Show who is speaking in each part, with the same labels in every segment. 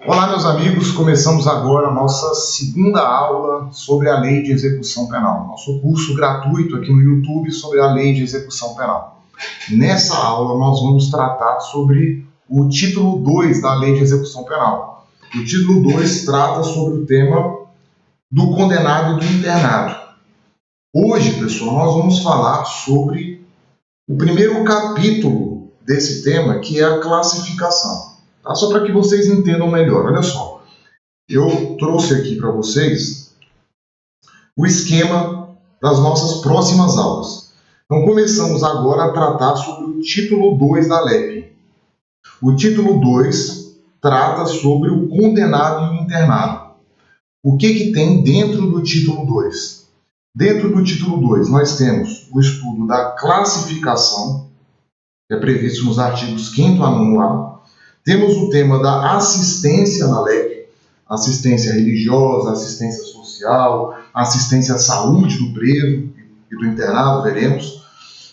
Speaker 1: Olá, meus amigos, começamos agora a nossa segunda aula sobre a Lei de Execução Penal, nosso curso gratuito aqui no YouTube sobre a Lei de Execução Penal. Nessa aula nós vamos tratar sobre o título 2 da Lei de Execução Penal. O título 2 trata sobre o tema do condenado e do internado. Hoje, pessoal, nós vamos falar sobre o primeiro capítulo desse tema, que é a classificação. Tá? Só para que vocês entendam melhor, olha só. Eu trouxe aqui para vocês o esquema das nossas próximas aulas. Então, começamos agora a tratar sobre o título 2 da LEP. O título 2 trata sobre o condenado e o internado. O que tem dentro do título 2? Dentro do título 2, nós temos o estudo da classificação, que é previsto nos artigos 5º a 9º. Temos o tema da assistência na LEP, assistência religiosa, assistência social, assistência à saúde do preso e do internado, veremos.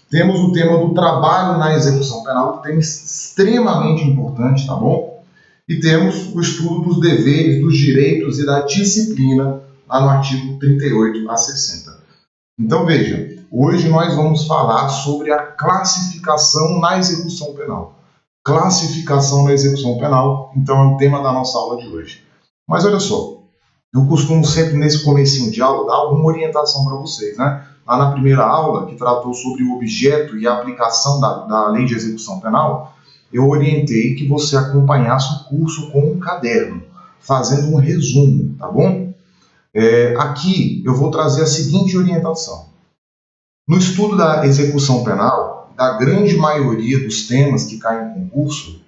Speaker 1: Temos o tema do trabalho na execução penal, que é um tema extremamente importante, tá bom? E temos o estudo dos deveres, dos direitos e da disciplina, lá no artigo 38 a 60. Então, veja, hoje nós vamos falar sobre a classificação na execução penal. Classificação na execução penal, então é o tema da nossa aula de hoje. Mas olha só, eu costumo sempre nesse comecinho de aula dar alguma orientação para vocês, né? Lá na primeira aula, que tratou sobre o objeto e a aplicação da lei de execução penal, eu orientei que você acompanhasse o curso com um caderno, fazendo um resumo, tá bom? Aqui eu vou trazer a seguinte orientação. No estudo da execução penal, da grande maioria dos temas que caem em concurso,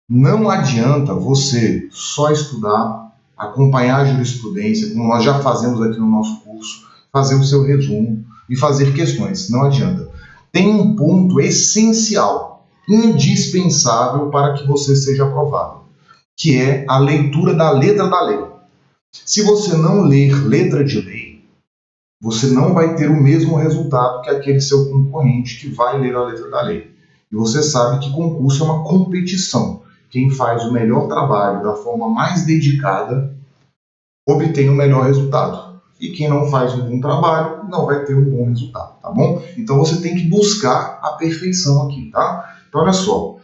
Speaker 1: não adianta você só estudar, acompanhar a jurisprudência, como nós já fazemos aqui no nosso curso, fazer o seu resumo e fazer questões. Não adianta. Tem um ponto essencial, indispensável para que você seja aprovado, que é a leitura da letra da lei. Se você não ler letra de lei, você não vai ter o mesmo resultado que aquele seu concorrente que vai ler a letra da lei. E você sabe que concurso é uma competição. Quem faz o melhor trabalho da forma mais dedicada obtém o melhor resultado. E quem não faz um bom trabalho não vai ter um bom resultado, tá bom? Então você tem que buscar a perfeição aqui, tá? Então olha só,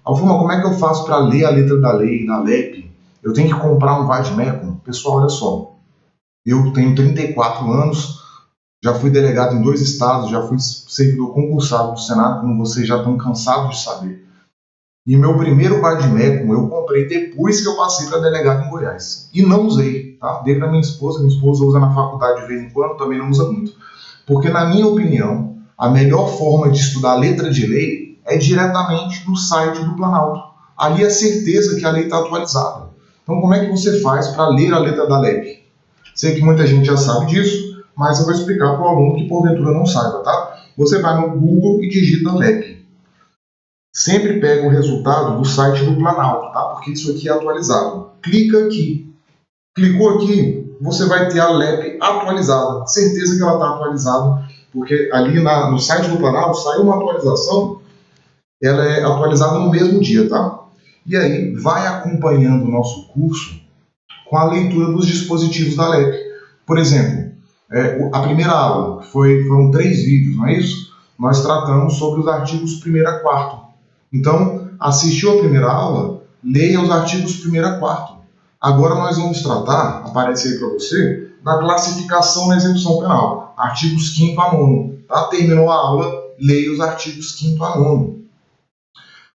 Speaker 1: Alfuma, como é que eu faço para ler a letra da lei na LEP? Eu tenho que comprar um vade-mecum? Pessoal, olha só, eu tenho 34 anos, já fui delegado em 2 estados, já fui servidor concursado do Senado, como vocês já estão cansados de saber. E meu primeiro vade-mecum eu comprei depois que eu passei para delegado em Goiás. E não usei, tá? Dei para minha esposa usa na faculdade de vez em quando, também não usa muito. Porque, na minha opinião, a melhor forma de estudar a letra de lei é diretamente no site do Planalto. Ali é certeza que a lei está atualizada. Então, como é que você faz para ler a letra da LEP? Sei que muita gente já sabe disso, mas eu vou explicar para o aluno que porventura não saiba, tá? Você vai no Google e digita LEP. Sempre pega o resultado do site do Planalto, tá? Porque isso aqui é atualizado. Clica aqui. Clicou aqui, você vai ter a LEP atualizada. Certeza que ela está atualizada, porque ali no site do Planalto saiu uma atualização, ela é atualizada no mesmo dia, tá? E aí, vai acompanhando o nosso curso com a leitura dos dispositivos da LEP. Por exemplo, a primeira aula, foram 3 vídeos, não é isso? Nós tratamos sobre os artigos 1º a 4º. Então, assistiu a primeira aula, leia os artigos 1º a 4º. Agora nós vamos tratar, aparece aí para você, da classificação na execução penal, artigos 5º a 9º. Tá? Terminou a aula, leia os artigos 5º a 9º.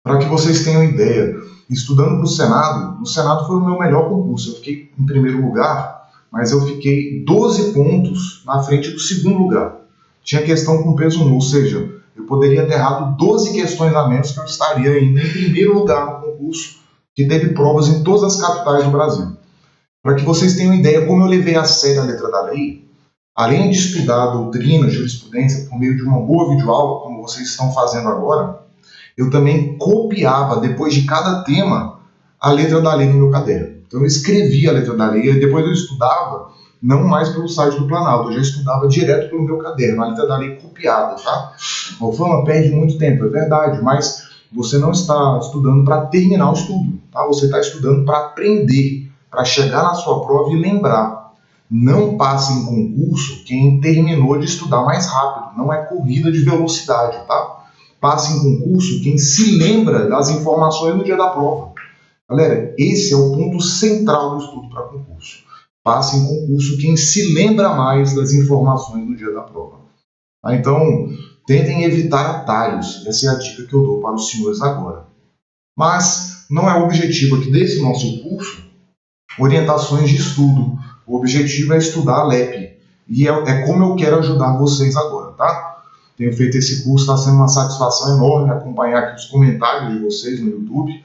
Speaker 1: Para que vocês tenham ideia, estudando para o Senado, foi o meu melhor concurso. Eu fiquei em primeiro lugar, mas eu fiquei 12 pontos na frente do segundo lugar. Tinha questão com peso nulo, ou seja, eu poderia ter errado 12 questões a menos que eu estaria ainda em primeiro lugar no concurso, que teve provas em todas as capitais do Brasil. Para que vocês tenham ideia como eu levei a sério a letra da lei, além de estudar a doutrina, a jurisprudência, por meio de uma boa videoaula, como vocês estão fazendo agora, eu também copiava, depois de cada tema, a letra da lei no meu caderno. Então eu escrevia a letra da lei e depois eu estudava, não mais pelo site do Planalto, eu já estudava direto pelo meu caderno, a letra da lei copiada, tá? Alfama, perde muito tempo, é verdade, mas você não está estudando para terminar o estudo, tá? Você está estudando para aprender. para chegar na sua prova e lembrar. Não passe em concurso quem terminou de estudar mais rápido, não é corrida de velocidade, tá? Passe em concurso quem se lembra das informações no dia da prova. Galera, esse é o ponto central do estudo para concurso. Passe em concurso quem se lembra mais das informações no dia da prova. Tá? Então, tentem evitar atalhos. Essa é a dica que eu dou para os senhores agora. Mas não é o objetivo aqui desse nosso curso orientações de estudo. O objetivo é estudar a LEP. E é como eu quero ajudar vocês agora, tá? Tenho feito esse curso, está sendo uma satisfação enorme acompanhar aqui os comentários de vocês no YouTube.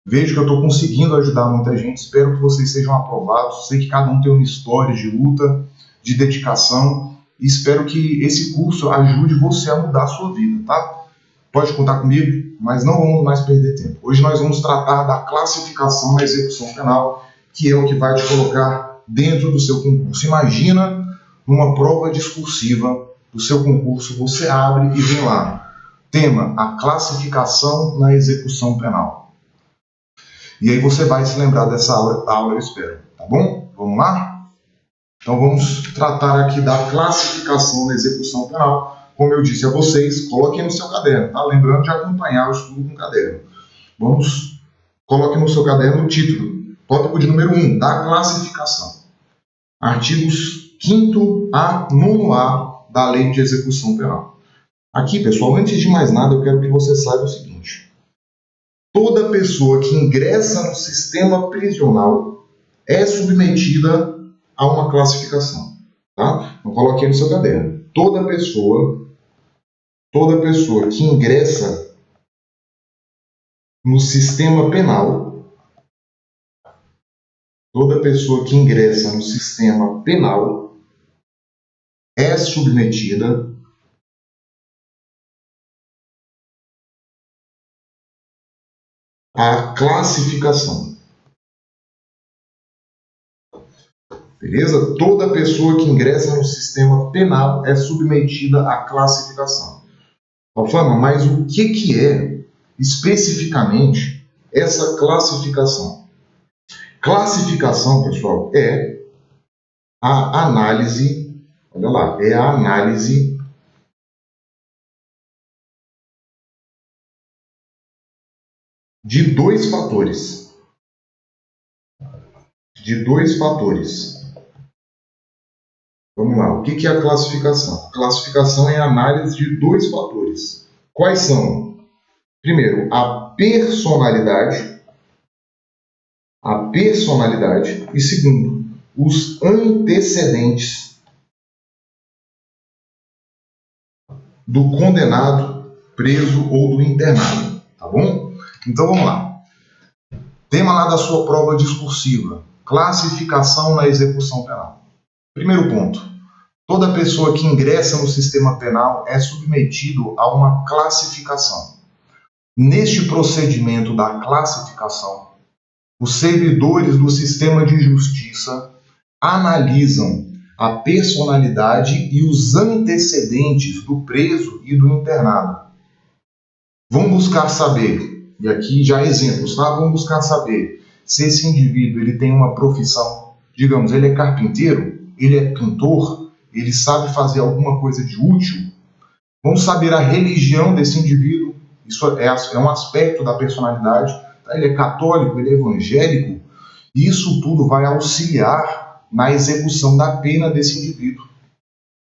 Speaker 1: Vejo que eu estou conseguindo ajudar muita gente, espero que vocês sejam aprovados. Sei que cada um tem uma história de luta, de dedicação, e espero que esse curso ajude você a mudar a sua vida, tá? Pode contar comigo, mas não vamos mais perder tempo. Hoje nós vamos tratar da classificação na execução penal, que é o que vai te colocar dentro do seu concurso. Imagina uma prova discursiva do seu concurso, você abre e vem lá. Tema: a classificação na execução penal. E aí você vai se lembrar dessa aula, eu espero. Tá bom? Vamos lá? Então vamos tratar aqui da classificação na execução penal. Como eu disse a vocês, coloquem no seu caderno, tá? Lembrando de acompanhar o estudo com o caderno. Coloquem no seu caderno o título. Tópico de número 1, da classificação. Artigos 5º a 9º da Lei de Execução Penal. Aqui, pessoal, antes de mais nada, eu quero que você saiba o seguinte. Toda pessoa que ingressa no sistema prisional é submetida a uma classificação. Tá? Então, coloque aí no seu caderno. Toda pessoa que ingressa no sistema penal, é submetida à classificação. Beleza? Toda pessoa que ingressa no sistema penal é submetida à classificação. Alfama, mas o que é especificamente essa classificação? Classificação, pessoal, é a análise, olha lá, é a análise de dois fatores. Vamos lá, o que é a classificação? A classificação é a análise de dois fatores. Quais são? Primeiro, a personalidade, e segundo, os antecedentes do condenado, preso ou do internado, tá bom? Então vamos lá. Tema lá da sua prova discursiva, classificação na execução penal. Primeiro ponto, toda pessoa que ingressa no sistema penal é submetido a uma classificação. Neste procedimento da classificação, os servidores do sistema de justiça analisam a personalidade e os antecedentes do preso e do internado. Vão buscar saber, e aqui já exemplos, tá? Vão buscar saber se esse indivíduo ele tem uma profissão, digamos, ele é carpinteiro, ele é pintor, ele sabe fazer alguma coisa de útil. Vamos saber a religião desse indivíduo, isso é um aspecto da personalidade, tá? Ele é católico, ele é evangélico, e isso tudo vai auxiliar na execução da pena desse indivíduo.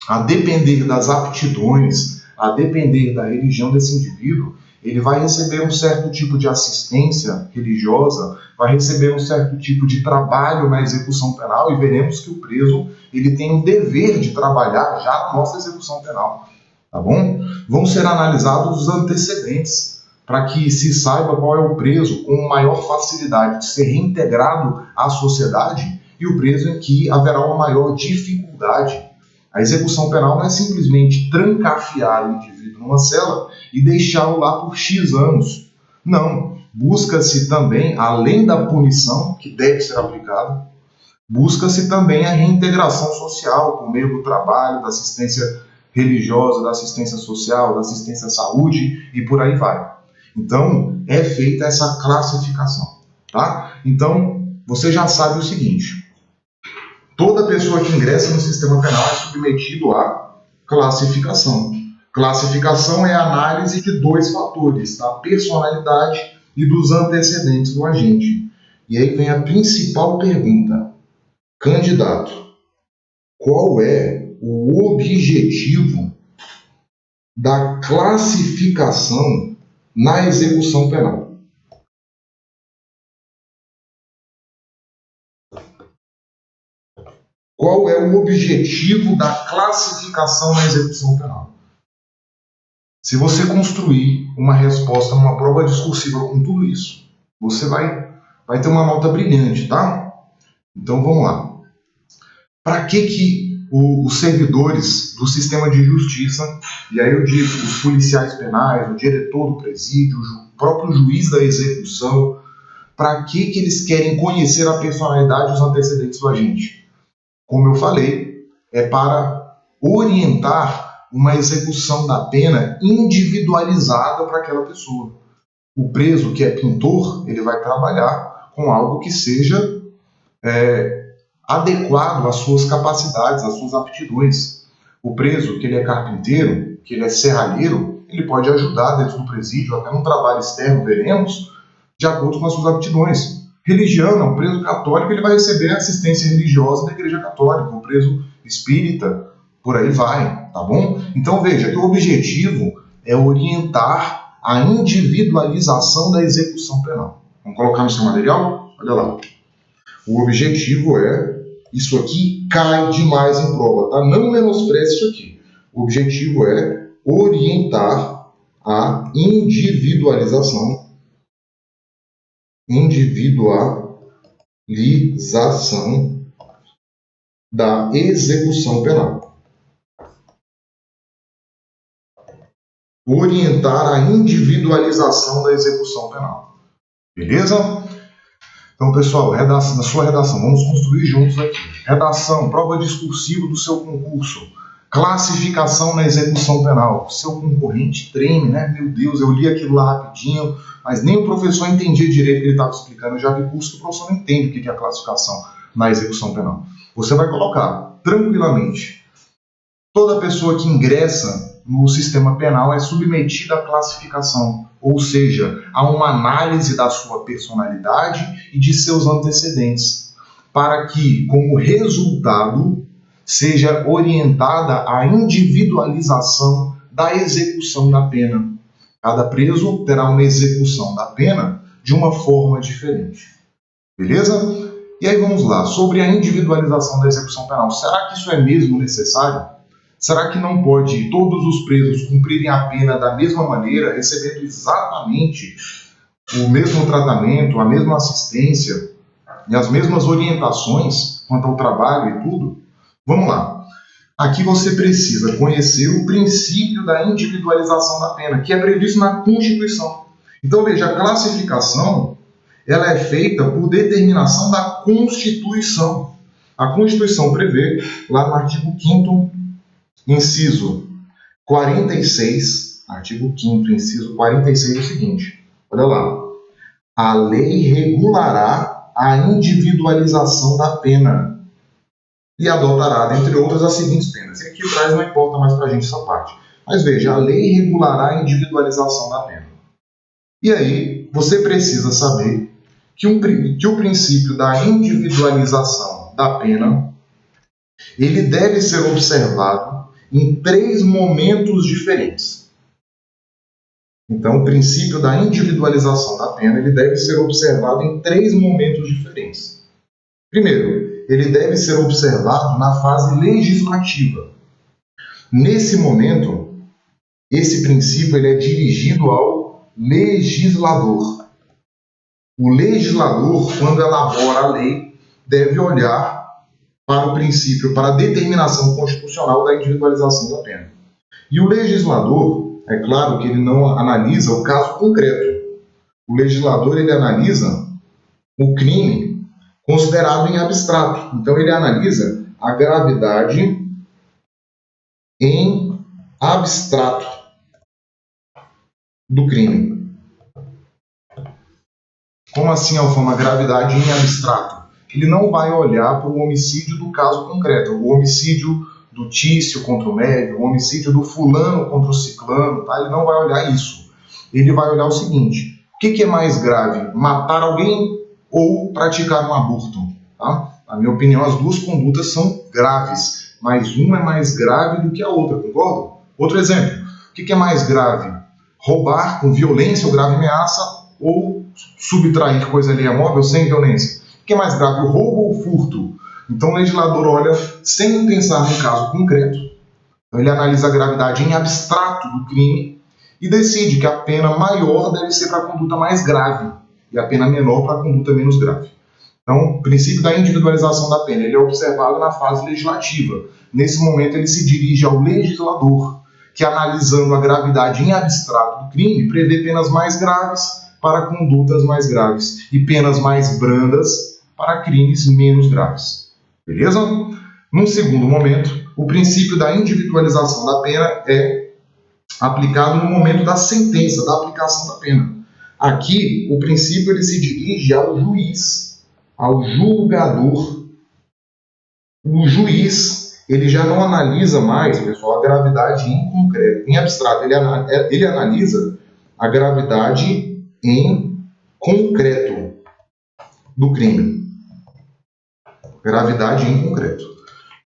Speaker 1: A depender das aptidões, a depender da religião desse indivíduo, ele vai receber um certo tipo de assistência religiosa, vai receber um certo tipo de trabalho na execução penal, e veremos que o preso ele tem o dever de trabalhar já na nossa execução penal. Tá bom? Vão ser analisados os antecedentes, para que se saiba qual é o preso com maior facilidade de ser reintegrado à sociedade e o preso em que haverá uma maior dificuldade. A execução penal não é simplesmente trancafiar o indivíduo numa cela e deixá-lo lá por X anos. Não. Busca-se também, além da punição, que deve ser aplicada, busca-se também a reintegração social por meio do trabalho, da assistência religiosa, da assistência social, da assistência à saúde e por aí vai. Então, é feita essa classificação. Tá? Então, você já sabe o seguinte: toda pessoa que ingressa no sistema penal é submetido à classificação. Classificação é a análise de dois fatores, da personalidade e dos antecedentes do agente. E aí vem a principal pergunta. Candidato, qual é o objetivo da classificação na execução penal? Qual é o objetivo da classificação na execução penal? Se você construir uma resposta numa prova discursiva com tudo isso, você vai ter uma nota brilhante, tá? Então vamos lá. Para que os servidores do sistema de justiça, e aí eu digo os policiais penais, o diretor do presídio, o próprio juiz da execução, para que eles querem conhecer a personalidade e os antecedentes do agente? Como eu falei, é para orientar uma execução da pena individualizada para aquela pessoa. O preso que é pintor, ele vai trabalhar com algo que seja adequado às suas capacidades, às suas aptidões. O preso que ele é carpinteiro, que ele é serralheiro, ele pode ajudar dentro do presídio, até num trabalho externo, veremos, de acordo com as suas aptidões. Religiano, um preso católico, ele vai receber assistência religiosa da Igreja Católica, o preso espírita, por aí vai, tá bom? Então veja que o objetivo é orientar a individualização da execução penal. Vamos colocar no seu material? Olha lá. O objetivo é, isso aqui cai demais em prova, tá? Não menospreze isso aqui. O objetivo é orientar a individualização da execução penal. Orientar a individualização da execução penal. Beleza? Então, pessoal, na sua redação, vamos construir juntos aqui. Redação, prova discursiva do seu concurso. Classificação na execução penal. Seu concorrente treme, né? Meu Deus, eu li aquilo lá rapidinho, mas nem o professor entendia direito o que ele estava explicando. Eu já vi curso que o professor não entende o que é a classificação na execução penal. Você vai colocar, tranquilamente, toda pessoa que ingressa no sistema penal é submetida à classificação, ou seja, a uma análise da sua personalidade e de seus antecedentes, para que, como resultado, seja orientada a individualização da execução da pena. Cada preso terá uma execução da pena de uma forma diferente. Beleza? E aí vamos lá, sobre a individualização da execução penal. Será que isso é mesmo necessário? Será que não pode todos os presos cumprirem a pena da mesma maneira, recebendo exatamente o mesmo tratamento, a mesma assistência e as mesmas orientações quanto ao trabalho e tudo? Vamos lá. Aqui você precisa conhecer o princípio da individualização da pena, que é previsto na Constituição. Então, veja, a classificação ela é feita por determinação da Constituição. A Constituição prevê, lá no artigo 5º, inciso 46, artigo 5º, inciso 46, é o seguinte, olha lá. A lei regulará a individualização da pena e adotará, dentre outras, as seguintes penas. E aqui atrás não importa mais para a gente essa parte. Mas veja, a lei regulará a individualização da pena. E aí, você precisa saber que o princípio da individualização da pena, ele deve ser observado em 3 momentos diferentes. Então, o princípio da individualização da pena, ele deve ser observado em 3 momentos diferentes. Primeiro, ele deve ser observado na fase legislativa. Nesse momento, esse princípio ele é dirigido ao legislador. O legislador, quando elabora a lei, deve olhar para o princípio, para a determinação constitucional da individualização da pena. E o legislador, é claro que ele não analisa o caso concreto. O legislador ele analisa o crime considerado em abstrato. Então, ele analisa a gravidade em abstrato do crime. Como assim, Alfama, gravidade em abstrato? ele não vai olhar para o homicídio do caso concreto, o homicídio do Tício contra o Médio, o homicídio do fulano contra o ciclano, tá? Ele não vai olhar isso. Ele vai olhar o seguinte: o que é mais grave, matar alguém ou praticar um aborto? Tá? Na minha opinião, as duas condutas são graves, mas uma é mais grave do que a outra, concorda? Outro exemplo: o que é mais grave, roubar com violência ou grave ameaça ou subtrair coisa alheia móvel sem violência? O que é mais grave, o roubo ou o furto? Então o legislador olha sem pensar no caso concreto, ele analisa a gravidade em abstrato do crime e decide que a pena maior deve ser para a conduta mais grave e a pena menor para a conduta menos grave. Então, o princípio da individualização da pena, ele é observado na fase legislativa. Nesse momento, ele se dirige ao legislador, que, analisando a gravidade em abstrato do crime, prevê penas mais graves para condutas mais graves e penas mais brandas para crimes menos graves. Beleza? Num segundo momento, o princípio da individualização da pena é aplicado no momento da sentença, da aplicação da pena. Aqui, o princípio ele se dirige ao juiz, ao julgador. O juiz ele já não analisa mais, pessoal, a gravidade em concreto, em abstrato. Ele analisa a gravidade em concreto do crime. Gravidade em concreto.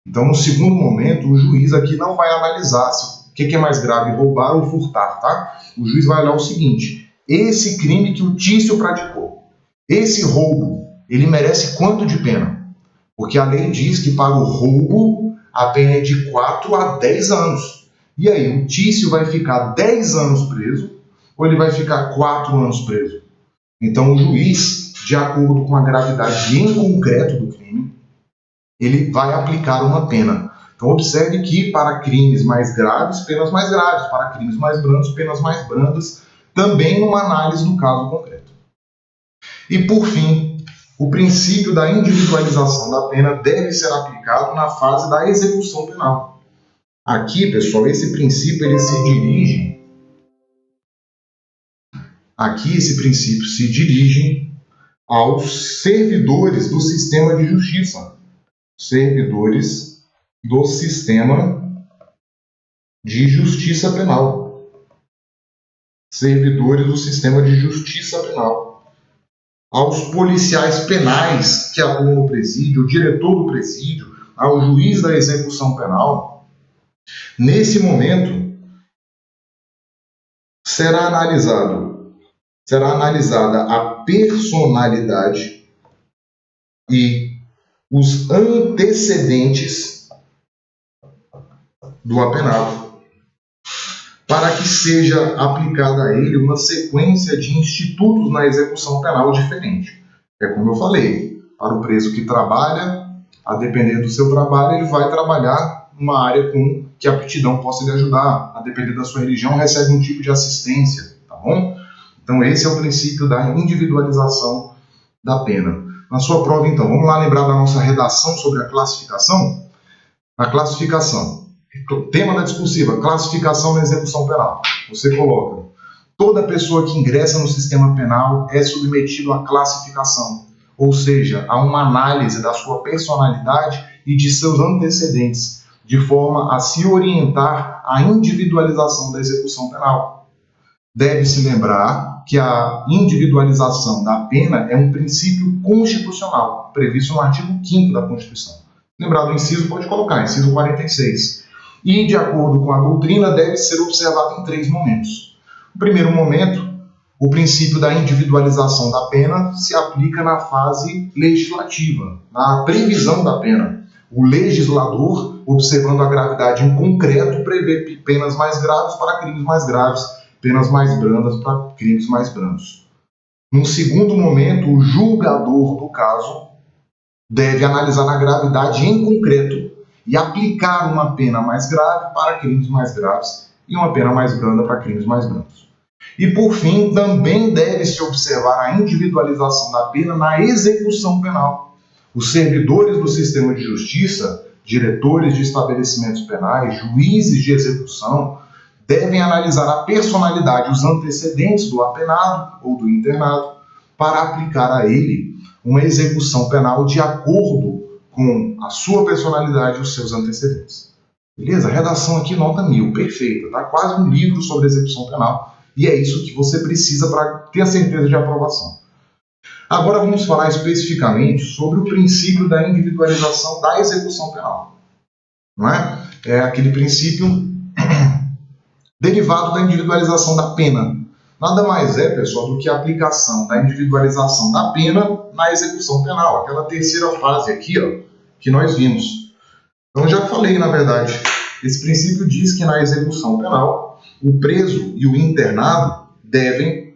Speaker 1: Então, no segundo momento, o juiz aqui não vai analisar o que é mais grave, roubar ou furtar, tá? O juiz vai olhar o seguinte: esse crime que o Tício praticou, esse roubo, ele merece quanto de pena? Porque a lei diz que para o roubo a pena é de 4 a 10 anos. E aí, o Tício vai ficar 10 anos preso ou ele vai ficar 4 anos preso? Então, o juiz, de acordo com a gravidade em concreto do crime, ele vai aplicar uma pena. Então, observe que para crimes mais graves, penas mais graves, para crimes mais brandos, penas mais brandas, também numa análise do caso concreto. E, por fim, o princípio da individualização da pena deve ser aplicado na fase da execução penal. Aqui, pessoal, esse princípio ele se dirige... Aqui, esse princípio se dirige aos servidores do sistema de justiça. Servidores do sistema de justiça penal. Servidores do sistema de justiça penal. Aos policiais penais que atuam no presídio, o diretor do presídio, ao juiz da execução penal. Nesse momento, será analisada a personalidade e os antecedentes do apenado, para que seja aplicada a ele uma sequência de institutos na execução penal diferente. É como eu falei, para o preso que trabalha, a depender do seu trabalho, ele vai trabalhar numa área com que a aptidão possa lhe ajudar, a depender da sua religião, recebe um tipo de assistência, tá bom? Então esse é o princípio da individualização da pena. Na sua prova, então, vamos lá lembrar da nossa redação sobre a classificação? A classificação, tema da discursiva, classificação na execução penal. Você coloca: toda pessoa que ingressa no sistema penal é submetido à classificação, ou seja, a uma análise da sua personalidade e de seus antecedentes, de forma a se orientar à individualização da execução penal. Deve-se lembrar que a individualização da pena é um princípio constitucional, previsto no artigo 5º da Constituição. Lembrado o inciso, pode colocar, inciso 46. E, de acordo com a doutrina, deve ser observado em 3 momentos. No primeiro momento, o princípio da individualização da pena se aplica na fase legislativa, na previsão da pena. O legislador, observando a gravidade em concreto, prevê penas mais graves para crimes mais graves, penas mais brandas para crimes mais brandos. Num segundo momento, o julgador do caso deve analisar a gravidade em concreto e aplicar uma pena mais grave para crimes mais graves e uma pena mais branda para crimes mais brandos. E, por fim, também deve-se observar a individualização da pena na execução penal. Os servidores do sistema de justiça, diretores de estabelecimentos penais, juízes de execução, devem analisar a personalidade, os antecedentes do apenado ou do internado, para aplicar a ele uma execução penal de acordo com a sua personalidade e os seus antecedentes. Beleza? Redação aqui nota 1000, perfeita, tá? Quase um livro sobre execução penal, e é isso que você precisa para ter a certeza de aprovação. Agora vamos falar especificamente sobre o princípio da individualização da execução penal. Não é? É aquele princípio derivado da individualização da pena. Nada mais é, pessoal, do que a aplicação da individualização da pena na execução penal. Aquela terceira fase aqui, ó, que nós vimos. Então, já falei, na verdade, esse princípio diz que na execução penal, o preso e o internado devem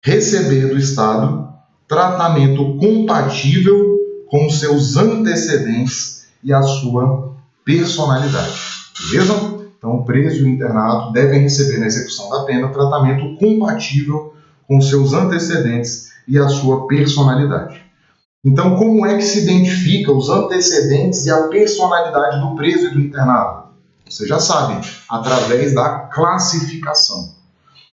Speaker 1: receber do Estado tratamento compatível com seus antecedentes e a sua personalidade. Beleza? Então, o preso e o internado devem receber na execução da pena tratamento compatível com seus antecedentes e a sua personalidade. Então, como é que se identifica os antecedentes e a personalidade do preso e do internado? Você já sabe, através da classificação.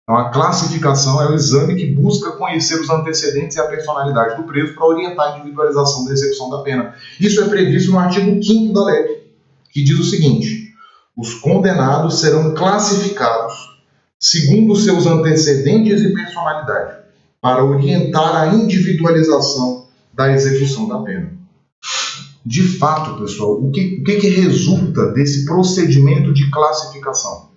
Speaker 1: Então, a classificação é o exame que busca conhecer os antecedentes e a personalidade do preso para orientar a individualização da execução da pena. Isso é previsto no artigo 5º da LEP, que diz o seguinte: os condenados serão classificados segundo seus antecedentes e personalidade, para orientar a individualização da execução da pena. De fato, pessoal, o que resulta desse procedimento de classificação?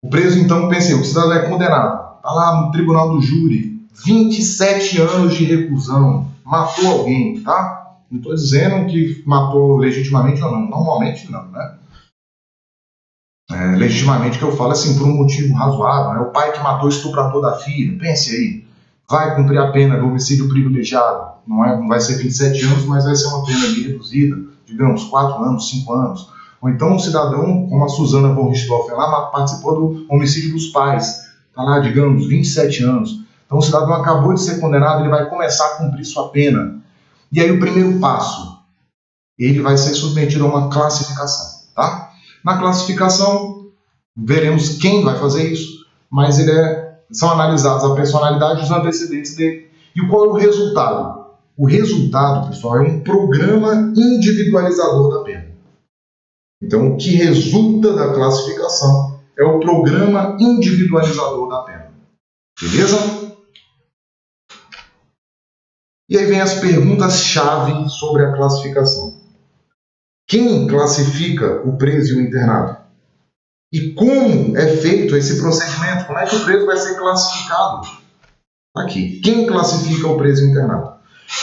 Speaker 1: O preso, então, pensa, o cidadão é condenado, está lá no tribunal do júri, 27 anos de reclusão, matou alguém, tá? Não estou dizendo que matou legitimamente ou não, normalmente não, né? Legitimamente que eu falo assim, por um motivo razoável, o pai que matou o estuprador da filha, pense aí, vai cumprir a pena do homicídio privilegiado, não vai ser 27 anos, mas vai ser uma pena reduzida, digamos, 4 anos, 5 anos. Ou então um cidadão, como a Suzana von Richthofen, lá participou do homicídio dos pais, está lá, digamos, 27 anos. Então o cidadão acabou de ser condenado, ele vai começar a cumprir sua pena. E aí o primeiro passo, ele vai ser submetido a uma classificação, tá? Na classificação, veremos quem vai fazer isso, mas são analisados a personalidade e os antecedentes dele. E qual é o resultado? O resultado, pessoal, é um programa individualizador da pena. Então, o que resulta da classificação é o programa individualizador da pena. Beleza? E aí vem as perguntas-chave sobre a classificação. Quem classifica o preso e o internado? E como é feito esse procedimento? Como é que o preso vai ser classificado? Aqui. Quem classifica o preso e o internado?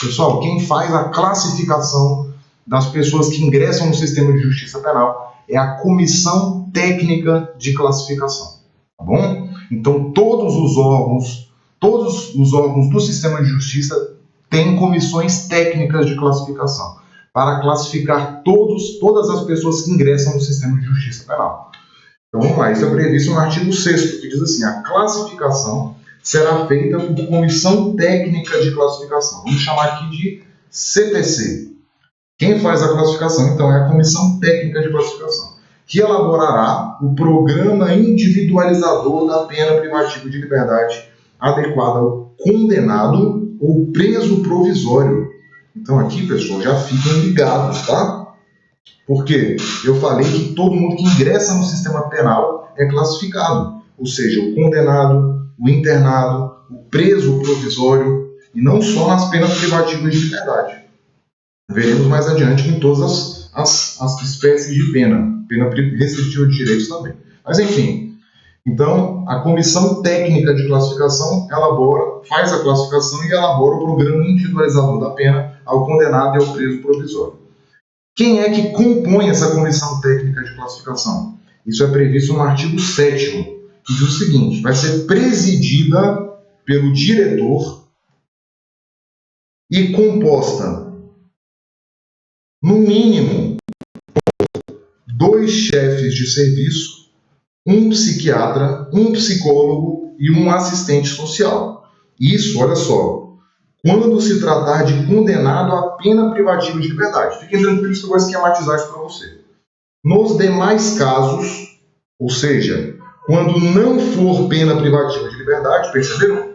Speaker 1: Pessoal, quem faz a classificação das pessoas que ingressam no sistema de justiça penal é a Comissão Técnica de Classificação. Tá bom? Então, todos os órgãos do sistema de justiça têm comissões técnicas de classificação para classificar todas as pessoas que ingressam no sistema de justiça penal. Então, vamos lá. Isso é previsto no artigo 6º, que diz assim: a classificação será feita por Comissão Técnica de Classificação. Vamos chamar aqui de CTC. Quem faz a classificação, então, é a Comissão Técnica de Classificação, que elaborará o programa individualizador da pena privativa de liberdade adequada ao condenado ou preso provisório. Então, aqui, pessoal, já fiquem ligados, tá? Porque eu falei que todo mundo que ingressa no sistema penal é classificado, ou seja, o condenado, o internado, o preso provisório, e não só nas penas privativas de liberdade. Veremos mais adiante em todas as espécies de pena restritiva de direitos também. Mas, enfim, então, a Comissão Técnica de Classificação faz a classificação e elabora o programa individualizador da pena ao condenado e ao preso provisório. Quem é que compõe essa Comissão Técnica de Classificação? Isso é previsto no artigo 7º, que diz o seguinte: vai ser presidida pelo diretor e composta, no mínimo, 2 chefes de serviço, um psiquiatra, um psicólogo e um assistente social. Isso, olha só, quando se tratar de condenado a pena privativa de liberdade. Fiquem tranquilos que eu vou esquematizar isso para você. Nos demais casos, ou seja, quando não for pena privativa de liberdade, perceberam?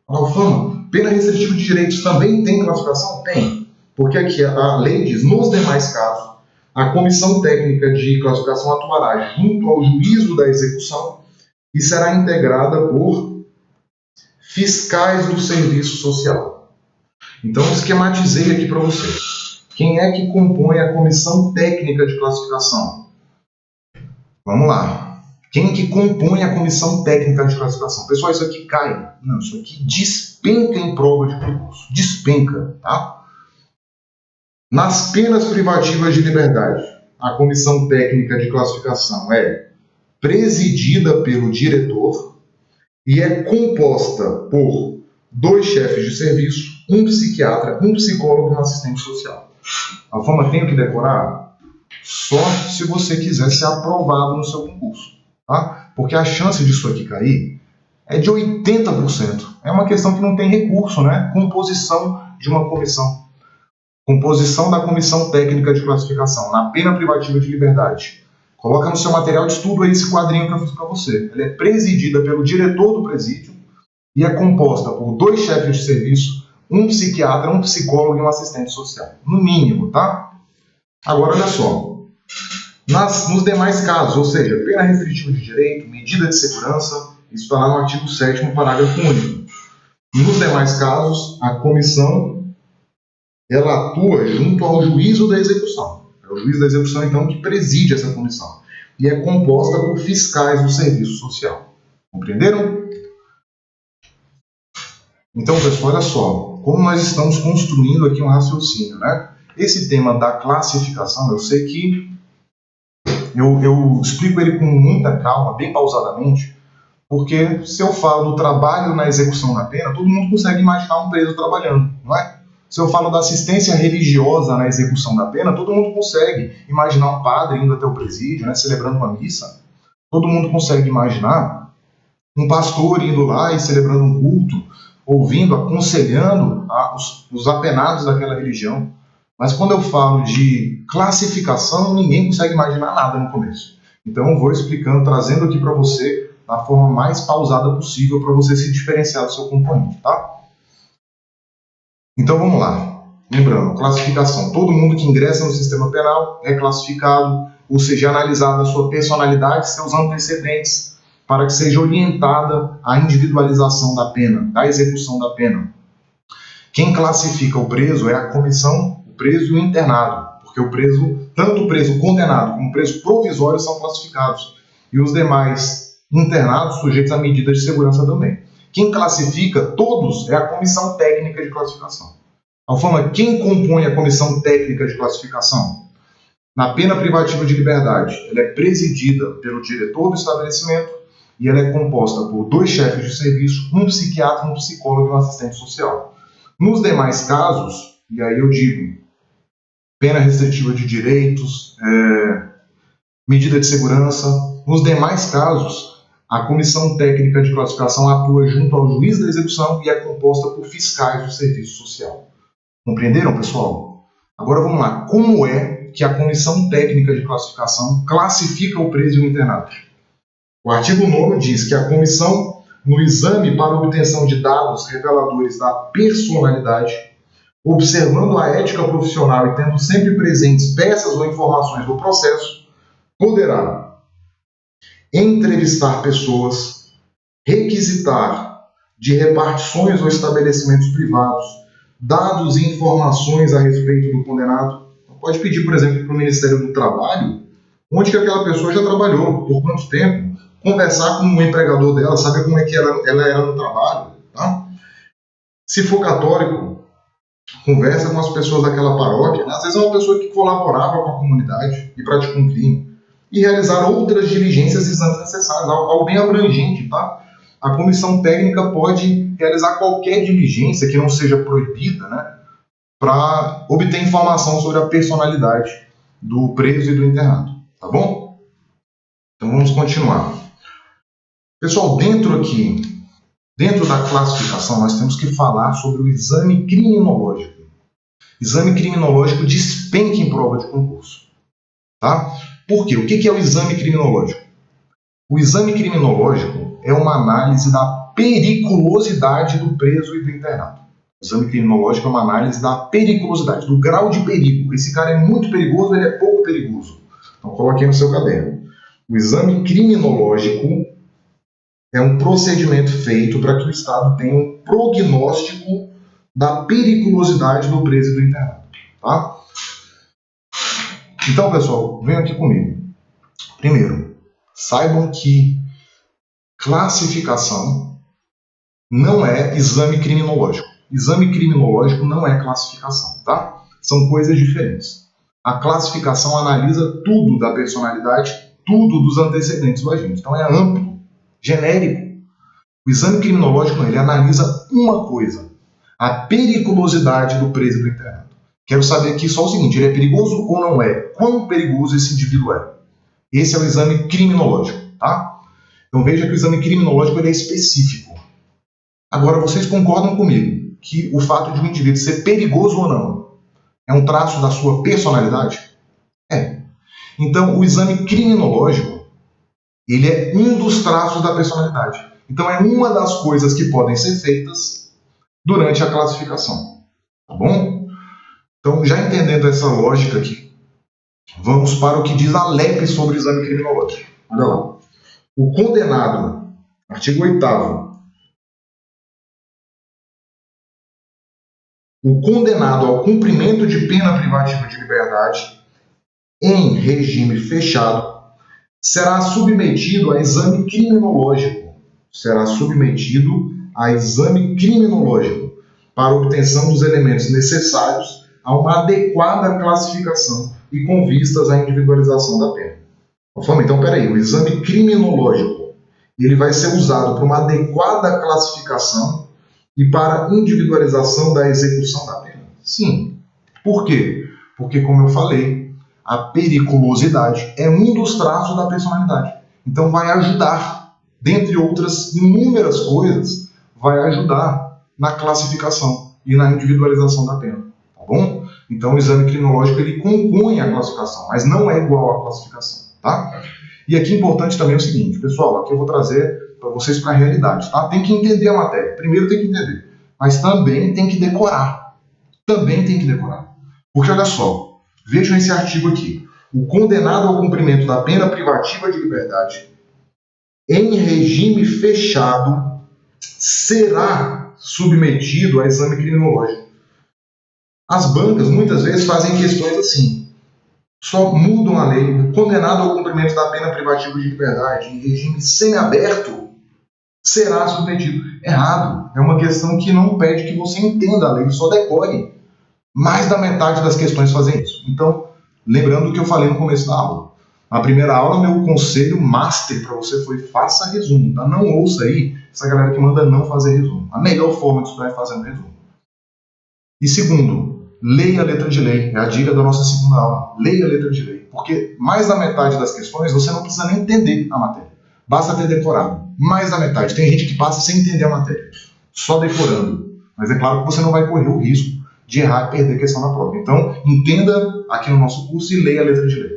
Speaker 1: Alfama, Pena restritiva de direitos também tem classificação? Tem. Porque aqui a lei diz, nos demais casos, a comissão técnica de classificação atuará junto ao juízo da execução e será integrada por fiscais do serviço social. Então, esquematizei aqui para você. Quem é que compõe a comissão técnica de classificação? Vamos lá. Quem que compõe a comissão técnica de classificação? Pessoal, isso aqui cai. Não, isso aqui despenca em prova de concurso. Despenca, tá? Nas penas privativas de liberdade, a comissão técnica de classificação é presidida pelo diretor e é composta por 2 chefes de serviço, um psiquiatra, um psicólogo e um assistente social. A forma tenho que decorar só se você quiser ser aprovado no seu concurso, tá? Porque a chance disso aqui cair é de 80%. É uma questão que não tem recurso, né? Composição de uma comissão. Composição da comissão técnica de classificação, na pena privativa de liberdade. Coloca no seu material de estudo aí esse quadrinho que eu fiz para você. Ela é presidida pelo diretor do presídio e é composta por 2 chefes de serviço, um psiquiatra, um psicólogo e um assistente social. No mínimo, tá? Agora, olha só. Nos demais casos, ou seja, pena restritiva de direito, medida de segurança, isso está lá no artigo 7º, parágrafo único. Nos demais casos, a comissão ela atua junto ao juízo da execução. É o juiz da execução, então, que preside essa comissão. E é composta por fiscais do serviço social. Compreenderam? Então, pessoal, olha só. Como nós estamos construindo aqui um raciocínio, né? Esse tema da classificação, eu sei que eu explico ele com muita calma, bem pausadamente, porque se eu falo do trabalho na execução da pena, todo mundo consegue imaginar um preso trabalhando, não é? Se eu falo da assistência religiosa na execução da pena, todo mundo consegue imaginar um padre indo até o presídio, né, celebrando uma missa. Todo mundo consegue imaginar um pastor indo lá e celebrando um culto, ouvindo, aconselhando os apenados daquela religião. Mas quando eu falo de classificação, ninguém consegue imaginar nada no começo. Então eu vou explicando, trazendo aqui para você da forma mais pausada possível para você se diferenciar do seu concorrente, tá? Então vamos lá. Lembrando, classificação. Todo mundo que ingressa no sistema penal é classificado, ou seja, analisada a sua personalidade, seus antecedentes, para que seja orientada a individualização da pena, da execução da pena. Quem classifica o preso é a comissão, o preso e o internado, porque o preso, tanto o preso condenado como o preso provisório são classificados, e os demais internados sujeitos a medidas de segurança também. Quem classifica todos é a comissão técnica de classificação. Alfama, quem compõe a comissão técnica de classificação? Na pena privativa de liberdade, ela é presidida pelo diretor do estabelecimento e ela é composta por 2 chefes de serviço, um psiquiatra, um psicólogo e um assistente social. Nos demais casos, e aí eu digo, pena restritiva de direitos, medida de segurança, nos demais casos, a comissão técnica de classificação atua junto ao juiz da execução e é composta por fiscais do serviço social. Compreenderam, pessoal? Agora vamos lá. Como é que a comissão técnica de classificação classifica o preso e o internado? O artigo 9 diz que a comissão, no exame para obtenção de dados reveladores da personalidade, observando a ética profissional e tendo sempre presentes peças ou informações do processo, poderá entrevistar pessoas, requisitar de repartições ou estabelecimentos privados dados e informações a respeito do condenado. Pode pedir, por exemplo, para o Ministério do Trabalho onde que aquela pessoa já trabalhou, por quanto tempo, conversar com o empregador dela, saber como é que ela era no trabalho. Tá? Se for católico, conversa com as pessoas daquela paróquia. Às vezes é uma pessoa que colaborava com a comunidade e praticou um crime. E realizar outras diligências e exames necessários, algo bem abrangente, tá? A comissão técnica pode realizar qualquer diligência que não seja proibida, né, para obter informação sobre a personalidade do preso e do internado, tá bom? Então vamos continuar. Pessoal, dentro da classificação, nós temos que falar sobre o exame criminológico. Exame criminológico despenca em prova de concurso, tá? Por quê? O que é o exame criminológico? O exame criminológico é uma análise da periculosidade do preso e do internado. O exame criminológico é uma análise da periculosidade, do grau de perigo. Esse cara é muito perigoso, ele é pouco perigoso. Então coloque aí no seu caderno. O exame criminológico é um procedimento feito para que o Estado tenha um prognóstico da periculosidade do preso e do internado. Tá? Então, pessoal, venham aqui comigo. Primeiro, saibam que classificação não é exame criminológico. Exame criminológico não é classificação, tá? São coisas diferentes. A classificação analisa tudo da personalidade, tudo dos antecedentes do agente. Então é amplo, genérico. O exame criminológico não, ele analisa uma coisa: a periculosidade do preso e do internado. Quero saber aqui só o seguinte: ele é perigoso ou não é? Quão perigoso esse indivíduo é? Esse é o exame criminológico, tá? Então veja que o exame criminológico ele é específico. Agora, vocês concordam comigo que o fato de um indivíduo ser perigoso ou não é um traço da sua personalidade? É. Então, o exame criminológico ele é um dos traços da personalidade. Então, é uma das coisas que podem ser feitas durante a classificação. Tá bom? Então, já entendendo essa lógica aqui, vamos para o que diz a LEP sobre o exame criminológico. Olha lá. O condenado, artigo 8º, o condenado ao cumprimento de pena privativa de liberdade em regime fechado será submetido a exame criminológico. Será submetido a exame criminológico para obtenção dos elementos necessários a uma adequada classificação e com vistas à individualização da pena. Então, peraí, o exame criminológico ele vai ser usado para uma adequada classificação e para individualização da execução da pena? Sim. Por quê? Porque, como eu falei, a periculosidade é um dos traços da personalidade. Então vai ajudar, dentre outras inúmeras coisas, vai ajudar na classificação e na individualização da pena. Tá bom? Então o exame criminológico ele compõe a classificação, mas não é igual à classificação. Tá? E aqui é importante também o seguinte, pessoal, aqui eu vou trazer para vocês para a realidade. Tá? Tem que entender a matéria. Primeiro tem que entender, mas também tem que decorar. Também tem que decorar. Porque olha só, vejam esse artigo aqui. O condenado ao cumprimento da pena privativa de liberdade em regime fechado será submetido a exame criminológico. As bancas muitas vezes fazem questões assim. Só mudam a lei. O condenado ao cumprimento da pena privativa de liberdade em regime semiaberto será submetido. Errado. É uma questão que não pede que você entenda a lei, só decore. Mais da metade das questões fazem isso. Então, lembrando o que eu falei no começo da aula. Na primeira aula, meu conselho master para você foi faça resumo. Tá? Não ouça aí essa galera que manda não fazer resumo. A melhor forma de estudar é fazendo resumo. E segundo, leia a letra de lei. É a dica da nossa segunda aula. Leia a letra de lei. Porque mais da metade das questões você não precisa nem entender a matéria. Basta ter decorado. Mais da metade. Tem gente que passa sem entender a matéria. Só decorando. Mas é claro que você não vai correr o risco de errar e perder a questão na prova. Então, entenda aqui no nosso curso e leia a letra de lei.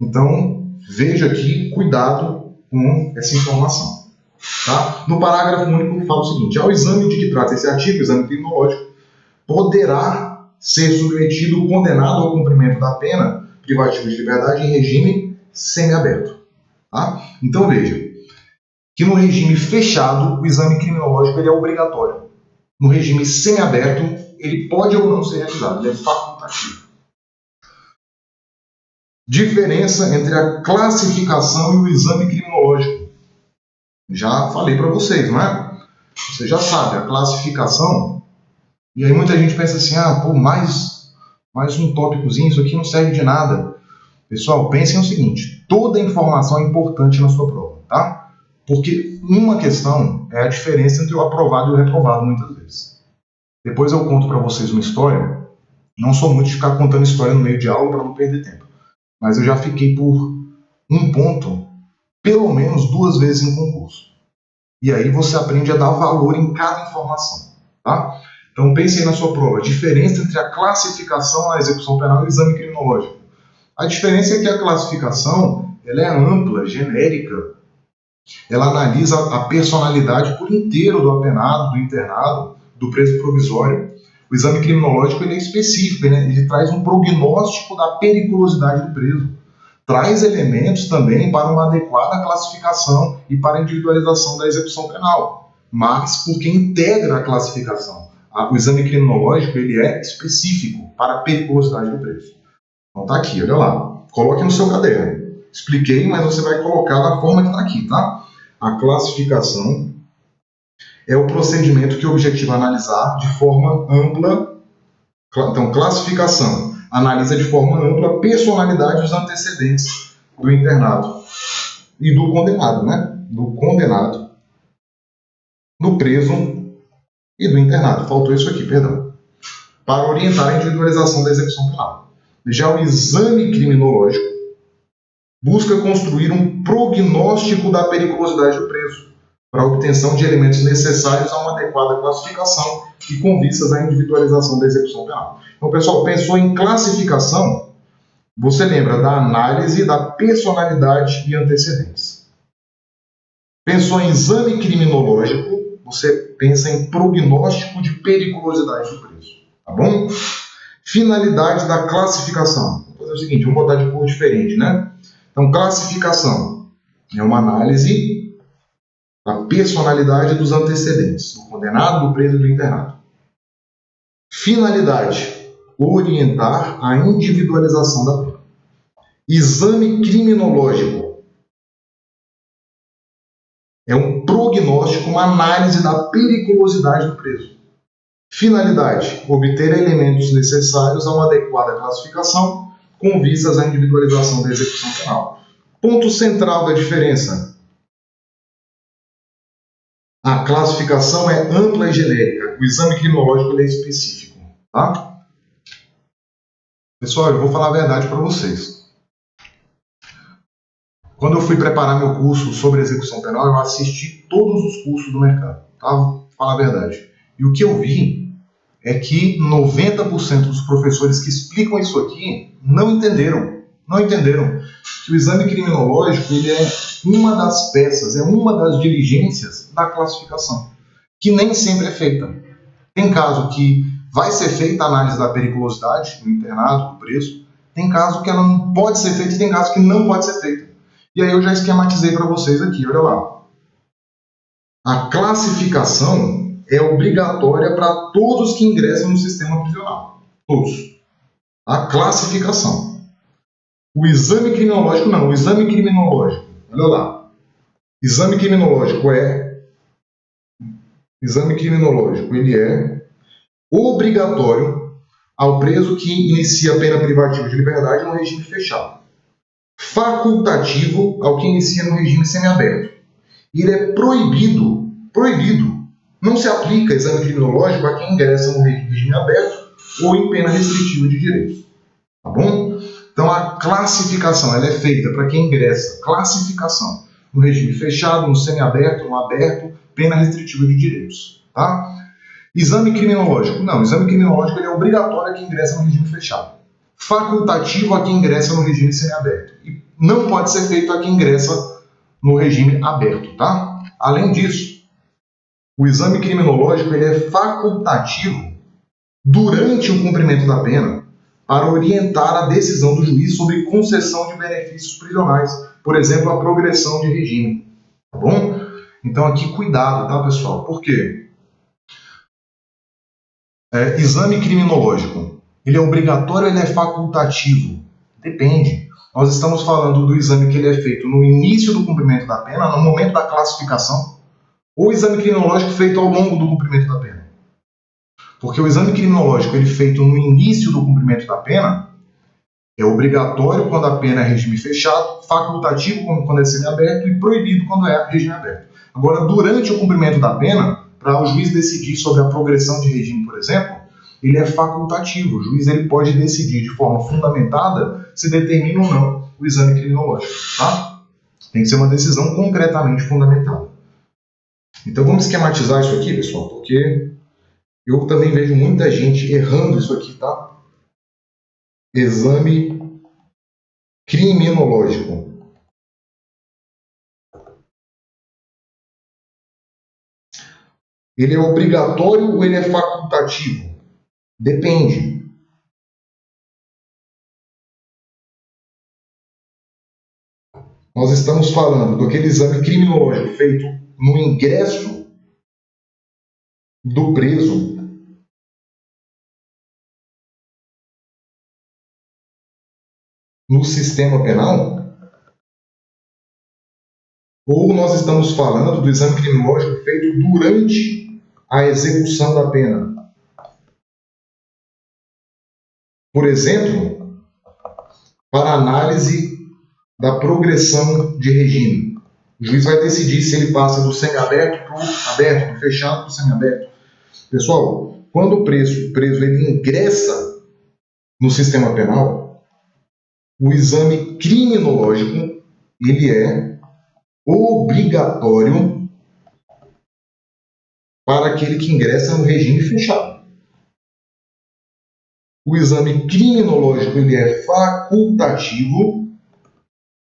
Speaker 1: Então, veja aqui, cuidado com essa informação. Tá? No parágrafo único fala o seguinte: ao exame de que trata esse artigo, exame criminológico, poderá ser submetido o condenado ao cumprimento da pena privativa de liberdade em regime semiaberto. Tá? Então, veja que no regime fechado, o exame criminológico ele é obrigatório. No regime semiaberto, ele pode ou não ser realizado, ele é facultativo. Diferença entre a classificação e o exame criminológico. Já falei para vocês, não é? Você já sabe, a classificação, e aí muita gente pensa assim, mais um tópicozinho, isso aqui não serve de nada. Pessoal, pensem o seguinte, toda informação é importante na sua prova, tá? Porque uma questão é a diferença entre o aprovado e o reprovado, muitas vezes. Depois eu conto para vocês uma história. Não sou muito de ficar contando história no meio de aula para não perder tempo. Mas eu já fiquei por um ponto, pelo menos 2 vezes em concurso. E aí você aprende a dar valor em cada informação. Tá? Então pense aí na sua prova. A diferença entre a classificação, a execução penal e o exame criminológico. A diferença é que a classificação ela é ampla, genérica. ela analisa a personalidade por inteiro do apenado, do internado, do preso provisório. O exame criminológico ele é específico, né? Ele traz um prognóstico da periculosidade do preso. Traz elementos também para uma adequada classificação e para a individualização da execução penal, mas porque integra a classificação. O exame criminológico ele é específico para a periculosidade do preso. Então tá aqui, olha lá. Coloque no seu caderno. Expliquei, mas você vai colocar da forma que está aqui, tá? A classificação é o procedimento que objetiva analisar de forma ampla. Então, classificação analisa de forma ampla a personalidade dos antecedentes do internado e do condenado, né? Do condenado, do preso e do internado. Faltou isso aqui, perdão. Para orientar a individualização da execução penal. Já o exame criminológico busca construir um prognóstico da periculosidade do preso, para a obtenção de elementos necessários a uma adequada classificação e com vistas à individualização da execução penal. Então, pessoal, pensou em classificação, você lembra da análise da personalidade e antecedentes. Pensou em exame criminológico, você pensa em prognóstico de periculosidade do preso, tá bom? Finalidade da classificação. Vou fazer o seguinte, vamos botar de cor diferente, né? Então, classificação é uma análise da personalidade dos antecedentes, do condenado, do preso e do internado. Finalidade, orientar a individualização da pena. Exame criminológico é um prognóstico, uma análise da periculosidade do preso. Finalidade, obter elementos necessários a uma adequada classificação com vistas à individualização da execução penal. Ponto central da diferença. A classificação é ampla e genérica. O exame criminológico ele é específico. Tá? Pessoal, eu vou falar a verdade para vocês. Quando eu fui preparar meu curso sobre execução penal, eu assisti todos os cursos do mercado. Tá? Vou falar a verdade. E o que eu vi é que 90% dos professores que explicam isso aqui não entenderam. Não entenderam que o exame criminológico ele é uma das peças, é uma das diligências da classificação, que nem sempre é feita. Tem caso que vai ser feita a análise da periculosidade no internado, do preso, tem caso que ela não pode ser feita e tem caso que não pode ser feita. E aí eu já esquematizei para vocês aqui, olha lá. A classificação é obrigatória para todos que ingressam no sistema prisional. Todos. A classificação. O exame criminológico não. O exame criminológico, olha lá. Exame criminológico ele é obrigatório ao preso que inicia a pena privativa de liberdade no regime fechado. Facultativo ao que inicia no regime semiaberto. Ele é proibido. Não se aplica exame criminológico a quem ingressa no regime aberto ou em pena restritiva de direitos. Tá bom? Então a classificação ela é feita para quem ingressa. Classificação no regime fechado, no semiaberto, no aberto, pena restritiva de direitos. Tá? Exame criminológico. Não, exame criminológico ele é obrigatório a quem ingressa no regime fechado. Facultativo a quem ingressa no regime semiaberto. E não pode ser feito a quem ingressa no regime aberto. Tá? Além disso, o exame criminológico ele é facultativo durante o cumprimento da pena para orientar a decisão do juiz sobre concessão de benefícios prisionais, por exemplo, a progressão de regime. Tá bom? Então aqui cuidado, tá, pessoal? Por quê? Exame criminológico. Ele é obrigatório ou ele é facultativo? Depende. Nós estamos falando do exame que ele é feito no início do cumprimento da pena, no momento da classificação, ou exame criminológico feito ao longo do cumprimento da pena. Porque o exame criminológico ele feito no início do cumprimento da pena é obrigatório quando a pena é regime fechado, facultativo quando é semiaberto e proibido quando é regime aberto. Agora, durante o cumprimento da pena, para o juiz decidir sobre a progressão de regime, por exemplo, ele é facultativo. O juiz ele pode decidir de forma fundamentada se determina ou não o exame criminológico. Tá? Tem que ser uma decisão concretamente fundamentada. Então vamos esquematizar isso aqui, pessoal, porque eu também vejo muita gente errando isso aqui, tá? Exame criminológico. Ele é obrigatório ou ele é facultativo? Depende. Nós estamos falando daquele exame criminológico feito no ingresso do preso no sistema penal? Ou nós estamos falando do exame criminológico feito durante a execução da pena? Por exemplo, para análise da progressão de regime. O juiz vai decidir se ele passa do semiaberto para o aberto, do fechado para o semiaberto. Pessoal, quando o preso ele ingressa no sistema penal, o exame criminológico ele é obrigatório para aquele que ingressa no regime fechado. O exame criminológico ele é facultativo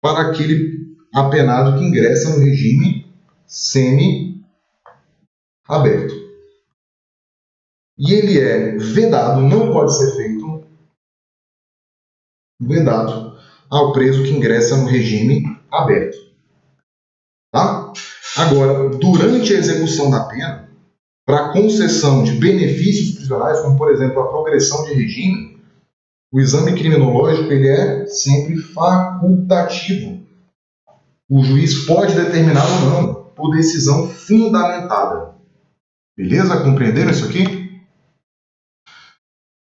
Speaker 1: para aquele apenado que ingressa no regime semi-aberto. E ele é vedado, não pode ser feito, vedado ao preso que ingressa no regime aberto. Tá? Agora, durante a execução da pena, para concessão de benefícios prisionais, como por exemplo a progressão de regime, o exame criminológico ele é sempre facultativo. O juiz pode determinar ou não, por decisão fundamentada. Beleza? Compreenderam isso aqui?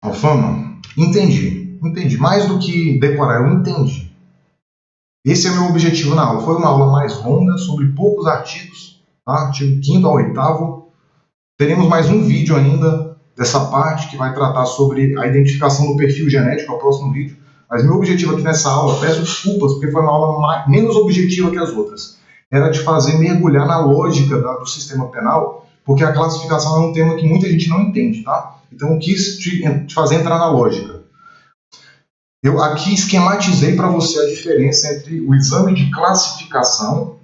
Speaker 1: Alfama, entendi. Mais do que decorar, eu entendi. Esse é meu objetivo na aula. Foi uma aula mais longa, sobre poucos artigos, tá? Artigo 5º ao 8º. Teremos mais um vídeo ainda dessa parte que vai tratar sobre a identificação do perfil genético, ao próximo vídeo. Mas meu objetivo aqui nessa aula, peço desculpas porque foi uma aula menos objetiva que as outras, era de fazer mergulhar na lógica do sistema penal, porque a classificação é um tema que muita gente não entende, tá? Então eu quis te fazer entrar na lógica. Eu aqui esquematizei para você a diferença entre o exame de classificação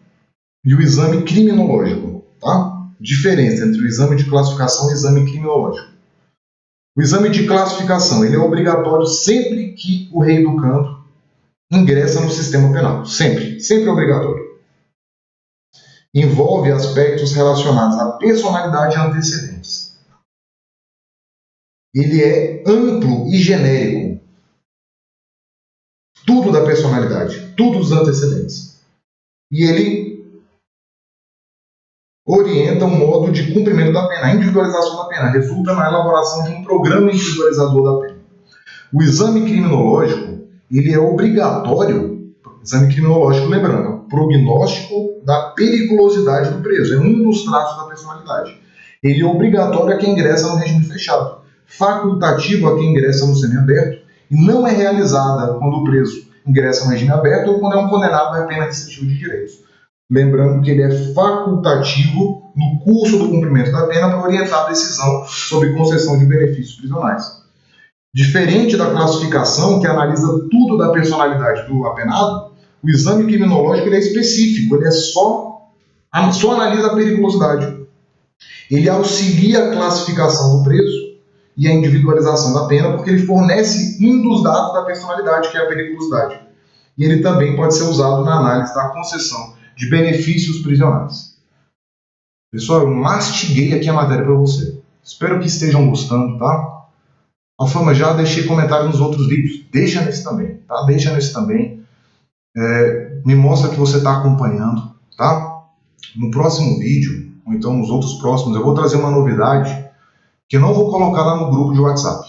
Speaker 1: e o exame criminológico, tá? Diferença entre o exame de classificação e o exame criminológico. O exame de classificação ele é obrigatório sempre que o reeducando ingressa no sistema penal. Sempre é obrigatório. Envolve aspectos relacionados à personalidade e antecedentes. Ele é amplo e genérico. Tudo da personalidade, tudo dos antecedentes. E ele orienta o modo de cumprimento da pena, a individualização da pena, resulta na elaboração de um programa individualizador da pena. O exame criminológico, ele é obrigatório, exame criminológico, lembrando, o prognóstico da periculosidade do preso, é um dos traços da personalidade. Ele é obrigatório a quem ingressa no regime fechado, facultativo a quem ingressa no semiaberto, e não é realizada quando o preso ingressa no regime aberto ou quando é um condenado à pena restritiva de direitos. Lembrando que ele é facultativo no curso do cumprimento da pena para orientar a decisão sobre concessão de benefícios prisionais. Diferente da classificação, que analisa tudo da personalidade do apenado, o exame criminológico ele é específico, ele é só analisa a periculosidade. Ele auxilia a classificação do preso e a individualização da pena, porque ele fornece um dos dados da personalidade, que é a periculosidade. E ele também pode ser usado na análise da concessão de benefícios prisionais. Pessoal, eu mastiguei aqui a matéria para você. Espero que estejam gostando, tá? Alfama, já deixei comentário nos outros vídeos. Deixa nesse também, tá? Deixa nesse também. Me mostra que você está acompanhando, tá? No próximo vídeo, ou então nos outros próximos, eu vou trazer uma novidade que eu não vou colocar lá no grupo de WhatsApp.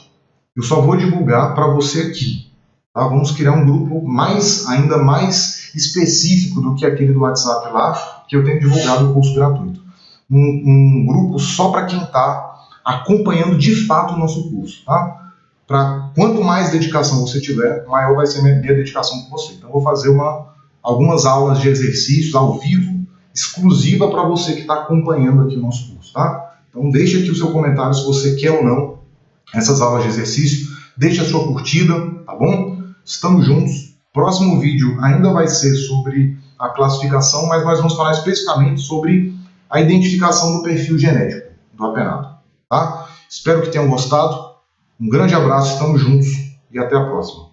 Speaker 1: Eu só vou divulgar para você aqui. Tá? Vamos criar um grupo ainda mais específico do que aquele do WhatsApp lá, que eu tenho divulgado o curso gratuito. Um grupo só para quem está acompanhando de fato o nosso curso. Tá? Quanto mais dedicação você tiver, maior vai ser minha dedicação com você. Então eu vou fazer algumas aulas de exercícios ao vivo, exclusiva para você que está acompanhando aqui o nosso curso. Tá? Então deixe aqui o seu comentário se você quer ou não essas aulas de exercício. Deixe a sua curtida, tá bom? Estamos juntos. Próximo vídeo ainda vai ser sobre a classificação, mas nós vamos falar especificamente sobre a identificação do perfil genético do apenado. Tá? Espero que tenham gostado. Um grande abraço, estamos juntos e até a próxima.